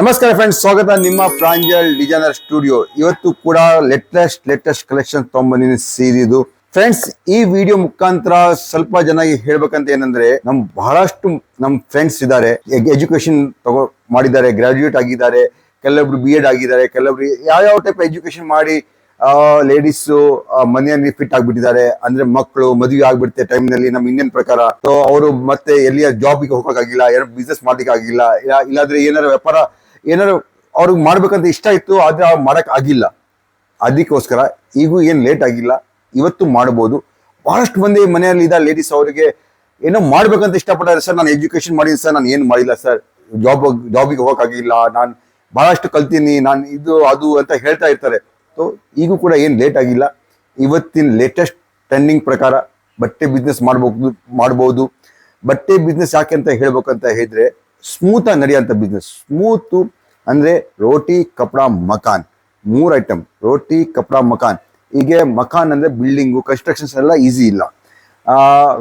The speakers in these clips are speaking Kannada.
ನಮಸ್ಕಾರ ಫ್ರೆಂಡ್ಸ್, ಸ್ವಾಗತ ನಿಮ್ಮ ಪ್ರಾಂಜಲ್ ಡಿಸೈನರ್ ಸ್ಟುಡಿಯೋ. ಇವತ್ತು ಕೂಡ ಲೇಟೆಸ್ಟ್ ಕಲೆಕ್ಷನ್ ತೊಗೊಂಬಂದಿನಿ ಸೀರಿದು. ಫ್ರೆಂಡ್ಸ್, ಈ ವಿಡಿಯೋ ಮುಖಾಂತರ ಸ್ವಲ್ಪ ಜನ ಹೇಳ್ಬೇಕಂತ ಏನಂದ್ರೆ, ಬಹಳಷ್ಟು ನಮ್ ಫ್ರೆಂಡ್ಸ್ ಇದ್ದಾರೆ, ಎಜುಕೇಶನ್ ಮಾಡಿದ್ದಾರೆ, ಗ್ರಾಜುಯೇಟ್ ಆಗಿದ್ದಾರೆ, ಕೆಲವೊಬ್ರು BEd ಆಗಿದ್ದಾರೆ, ಕೆಲವೊಬ್ರು ಯಾವ ಟೈಪ್ ಎಜುಕೇಶನ್ ಮಾಡಿ ಲೇಡೀಸ್ ಮನೆಯಲ್ಲಿ ಫಿಟ್ ಆಗ್ಬಿಟ್ಟಿದ್ದಾರೆ. ಅಂದ್ರೆ ಮಕ್ಕಳು ಮದುವೆ ಆಗ್ಬಿಡುತ್ತೆ ಟೈಮ್ ನಲ್ಲಿ ನಮ್ಮ ಇಂಡಿಯನ್ ಪ್ರಕಾರ. ಸೊ ಅವರು ಮತ್ತೆ ಎಲ್ಲಿಯ ಜಾಬ್ಗೆ ಹೋಗಕ್ಕಾಗಿಲ್ಲ, ಏನೋ ಬಿಸ್ನೆಸ್ ಮಾಡ್ಲಿಕ್ಕೆ ಆಗಿಲ್ಲ, ಇಲ್ಲಾಂದ್ರೆ ಏನಾರ ವ್ಯಾಪಾರ ಏನಾರು ಅವ್ರಿಗೆ ಮಾಡ್ಬೇಕಂತ ಇಷ್ಟ ಇತ್ತು, ಆದ್ರೆ ಅವ್ರು ಮಾಡಕ್ ಆಗಿಲ್ಲ. ಅದಕ್ಕೋಸ್ಕರ ಈಗೂ ಏನ್ ಲೇಟ್ ಆಗಿಲ್ಲ, ಇವತ್ತು ಮಾಡಬಹುದು. ಬಹಳಷ್ಟು ಮಂದಿ ಮನೆಯಲ್ಲಿ ಇದ್ದ ಲೇಡೀಸ್ ಅವರಿಗೆ ಏನೋ ಮಾಡ್ಬೇಕಂತ ಇಷ್ಟಪಟ್ಟಾರೆ. ಸರ್, ನಾನು ಎಜುಕೇಶನ್ ಮಾಡಿದ್ದೀನಿ ಸರ್, ನಾನು ಏನು ಮಾಡಿಲ್ಲ ಸರ್, ಜಾಬಿಗೆ ಹೋಗಕ್ಕಾಗಿಲ್ಲ, ನಾನು ಬಹಳಷ್ಟು ಕಲ್ತೀನಿ, ನಾನು ಇದು ಅದು ಅಂತ ಹೇಳ್ತಾ ಇರ್ತಾರೆ. ಸೊ ಈಗೂ ಕೂಡ ಏನ್ ಲೇಟ್ ಆಗಿಲ್ಲ. ಇವತ್ತಿನ ಲೇಟೆಸ್ಟ್ ಟ್ರೆಂಡಿಂಗ್ ಪ್ರಕಾರ ಬಟ್ಟೆ ಬಿಸ್ನೆಸ್ ಮಾಡಬಹುದು. ಬಟ್ಟೆ ಬಿಸ್ನೆಸ್ ಯಾಕೆ ಅಂತ ಹೇಳ್ಬೇಕಂತ ಹೇಳಿದ್ರೆ, ಸ್ಮೂತ್ ಆಗಿ ನಡೆಯುವಂತ ಬಿಸ್ನೆಸ್. ಸ್ಮೂತ್ ಅಂದ್ರೆ ರೋಟಿ, ಕಪಡಾ, ಮಕಾನ್, 3 ಐಟಮ್. ರೋಟಿ, ಕಪಡಾ, ಮಕಾನ್. ಹೀಗೆ ಮಕಾನ್ ಅಂದ್ರೆ ಬಿಲ್ಡಿಂಗು, ಕನ್ಸ್ಟ್ರಕ್ಷನ್ಸ್ ಎಲ್ಲ ಈಸಿ ಇಲ್ಲ.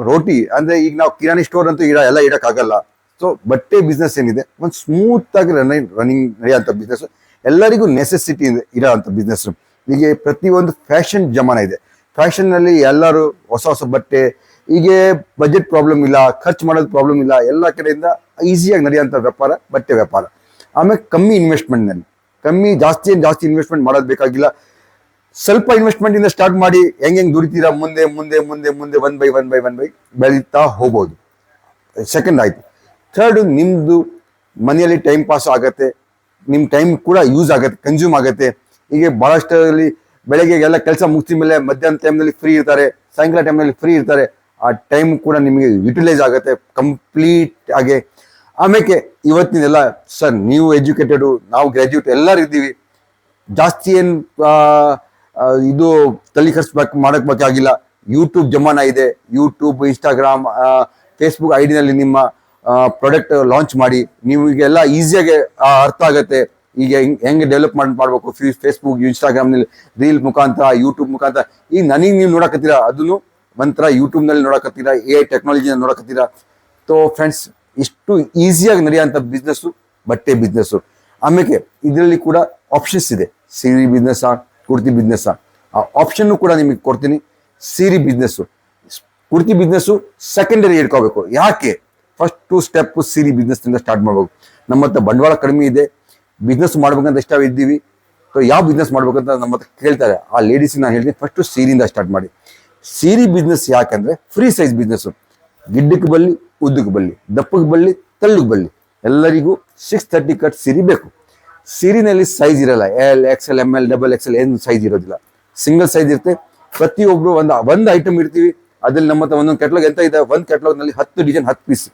ರೋಟಿ ಅಂದ್ರೆ ಈಗ ನಾವು ಕಿರಾಣಿ ಸ್ಟೋರ್ ಅಂತೂ ಎಲ್ಲ ಇಡಕ್ಕಾಗಲ್ಲ. ಸೊ ಬಟ್ಟೆ ಬಿಸ್ನೆಸ್ ಏನಿದೆ, ಒಂದು ಸ್ಮೂತ್ ಆಗಿ ರನ್ನಿಂಗ್ ನಡೆಯುವಂತ ಬಿಸ್ನೆಸ್, ಎಲ್ಲರಿಗೂ ನೆಸೆಸಿಟಿ ಇರೋಂಥ ಬಿಸ್ನೆಸ್. ಹೀಗೆ ಪ್ರತಿಯೊಂದು ಫ್ಯಾಷನ್ ಜಮಾನ ಇದೆ. ಫ್ಯಾಷನ್ ನಲ್ಲಿ ಎಲ್ಲರೂ ಹೊಸ ಬಟ್ಟೆ, ಹೀಗೆ ಬಜೆಟ್ ಪ್ರಾಬ್ಲಮ್ ಇಲ್ಲ, ಖರ್ಚು ಮಾಡೋದು ಪ್ರಾಬ್ಲಮ್ ಇಲ್ಲ, ಎಲ್ಲ ಕಡೆಯಿಂದ ಈಸಿಯಾಗಿ ನಡೆಯುವಂಥ ವ್ಯಾಪಾರ ಬಟ್ಟೆ ವ್ಯಾಪಾರ. ಆಮೇಲೆ ಕಮ್ಮಿ ಇನ್ವೆಸ್ಟ್ಮೆಂಟ್ ನಲ್ಲಿ, ಜಾಸ್ತಿ ಇನ್ವೆಸ್ಟ್ಮೆಂಟ್ ಮಾಡೋದು ಬೇಕಾಗಿಲ್ಲ. ಸ್ವಲ್ಪ ಇನ್ವೆಸ್ಟ್ಮೆಂಟ್ ಇಂದ ಸ್ಟಾರ್ಟ್ ಮಾಡಿ ಹೆಂಗೆ ದುಡಿತೀರಾ, ಮುಂದೆ ಒನ್ ಬೈ ಬೆಳೀತಾ ಹೋಗ್ಬೋದು. ಸೆಕೆಂಡ್ ಆಯ್ತು. ಥರ್ಡ್, ನಿಮ್ದು ಮನೆಯಲ್ಲಿ ಟೈಮ್ ಪಾಸ್ ಆಗತ್ತೆ, ನಿಮ್ ಟೈಮ್ ಕೂಡ ಯೂಸ್ ಆಗತ್ತೆ, ಕನ್ಸ್ಯೂಮ್ ಆಗತ್ತೆ. ಹೀಗೆ ಬಹಳಷ್ಟರಲ್ಲಿ ಬೆಳಗ್ಗೆ ಎಲ್ಲ ಕೆಲಸ ಮುಗಿಸಿದ ಮೇಲೆ ಮಧ್ಯಾಹ್ನ ಟೈಮ್ನಲ್ಲಿ ಫ್ರೀ ಇರ್ತಾರೆ, ಸಾಯಂಕಾಲ ಟೈಮ್ನಲ್ಲಿ ಫ್ರೀ ಇರ್ತಾರೆ. ಆ ಟೈಮ್ ಕೂಡ ನಿಮಗೆ ಯುಟಿಲೈಸ್ ಆಗುತ್ತೆ ಕಂಪ್ಲೀಟ್ ಆಗಿ. ಆಮೇಲೆ ಇವತ್ತಿನೆಲ್ಲ ಸರ್, ನೀವು ಎಜುಕೇಟೆಡು, ನಾವು ಗ್ರಾಜ್ಯುಯೇಟ್ ಎಲ್ಲರೂ ಇದ್ದೀವಿ, ಜಾಸ್ತಿ ಏನು ಇದು ತಲೆ ಮಾಡಕ್ ಬೇಕಾಗಿಲ್ಲ. ಯೂಟ್ಯೂಬ್ ಜಮಾನ ಇದೆ. ಯೂಟ್ಯೂಬ್, ಇನ್ಸ್ಟಾಗ್ರಾಮ್, ಫೇಸ್ಬುಕ್ ಐಡಿನಲ್ಲಿ ನಿಮ್ಮ ಪ್ರಾಡಕ್ಟ್ ಲಾಂಚ್ ಮಾಡಿ, ನೀವು ಈಗೆಲ್ಲ ಈಸಿಯಾಗಿ ಅರ್ಥ ಆಗತ್ತೆ. ಈಗ ಹೆಂಗೆ ಡೆವಲಪ್ಮೆಂಟ್ ಮಾಡ್ಬೇಕು, ಫೇಸ್ಬುಕ್, ಇನ್ಸ್ಟಾಗ್ರಾಮ್ ನಲ್ಲಿ ರೀಲ್ ಮುಖಾಂತರ, ಯೂಟ್ಯೂಬ್ ಮುಖಾಂತರ. ಈಗ ನನಗೆ ನೀವು ನೋಡಕತ್ತೀರಾ, ಅದನ್ನು ಒಂಥರ ಯೂಟ್ಯೂಬ್ ನಲ್ಲಿ ನೋಡಕತ್ತೀರಾ, AI ಟೆಕ್ನಾಲಜಿನ ನೋಡಕತ್ತೀರಾ. ಸೊ ಫ್ರೆಂಡ್ಸ್, ಇಷ್ಟು ಈಸಿಯಾಗಿ ನಡೆಯುವಂತ ಬಿಸ್ನೆಸ್ ಬಟ್ಟೆ ಬಿಸ್ನೆಸ್. ಆಮೇಲೆ ಇದರಲ್ಲಿ ಕೂಡ ಆಪ್ಷನ್ಸ್ ಇದೆ. ಸೀರೆ ಬಿಸ್ನೆಸ್, ಕುರ್ತಿ ಬಿಸ್ನೆಸ್, ಆ ಆಪ್ಷನ್ ಕೂಡ ನಿಮಗೆ ಕೊಡ್ತೀನಿ. ಸೀರೆ ಬಿಸ್ನೆಸ್, ಕುರ್ತಿ ಬಿಸ್ನೆಸ್ ಸೆಕೆಂಡರಿ ಇಟ್ಕೋಬೇಕು. ಯಾಕೆ? ಫಸ್ಟ್ ಸ್ಟೆಪ್ ಸೀರೆ ಬಿಸ್ನೆಸ್ ನಿಂದ ಸ್ಟಾರ್ಟ್ ಮಾಡ್ಬೇಕು. ನಮ್ಮ ಹತ್ರ ಬಂಡವಾಳ ಕಡಿಮೆ ಇದೆ, ಬಿಸ್ನೆಸ್ ಮಾಡ್ಬೇಕಂತ ಇಷ್ಟ ಇದ್ದೀವಿ. ಸೊ ಯಾವ ಬಿಸ್ನೆಸ್ ಮಾಡ್ಬೇಕಂತ ನಮ್ಮ ಹತ್ರ ಕೇಳ್ತಾರೆ. ಆ ಲೇಡೀಸ್ ನಾನು ಹೇಳ್ತೀನಿ, ಫಸ್ಟ್ ಸೀರೆಯಿಂದ ಸ್ಟಾರ್ಟ್ ಮಾಡಿ. ಸೀರೆ ಬಿಸ್ನೆಸ್ ಯಾಕಂದ್ರೆ ಫ್ರೀ ಸೈಜ್ ಬಿಸ್ನೆಸ್. ಗಿಡ್ಡಕ್ಕೆ ಬಲ್ಲಿ, ಉದ್ದಕ್ಕೆ ಬಲ್ಲಿ, ದಪ್ಪಕ್ಕೆ ಬಲ್ಲಿ, ತಳ್ಳಗೆ ಬಲ್ಲಿ, ಎಲ್ಲರಿಗೂ 630 ಕಟ್ ಸೀರೆ ಬೇಕು. ಸೀರೆನಲ್ಲಿ ಸೈಜ್ ಇರಲ್ಲ, L, XL, ML, XXL ಏನು ಸೈಜ್ ಇರೋದಿಲ್ಲ, ಸಿಂಗಲ್ ಸೈಜ್ ಇರುತ್ತೆ. ಪ್ರತಿಯೊಬ್ರು ಒಂದು ಐಟಮ್ ಇರ್ತೀವಿ. ಅದ್ರಲ್ಲಿ ನಮ್ಮ ಹತ್ರ ಒಂದೊಂದು ಕೆಟ್ಲಾಗ್ ಎಂತ ಇದೆ, ಒಂದು ಕೆಟ್ಲಾಗ್ ನಲ್ಲಿ 10 ಡಿಸೈನ್, 10 ಪೀಸ್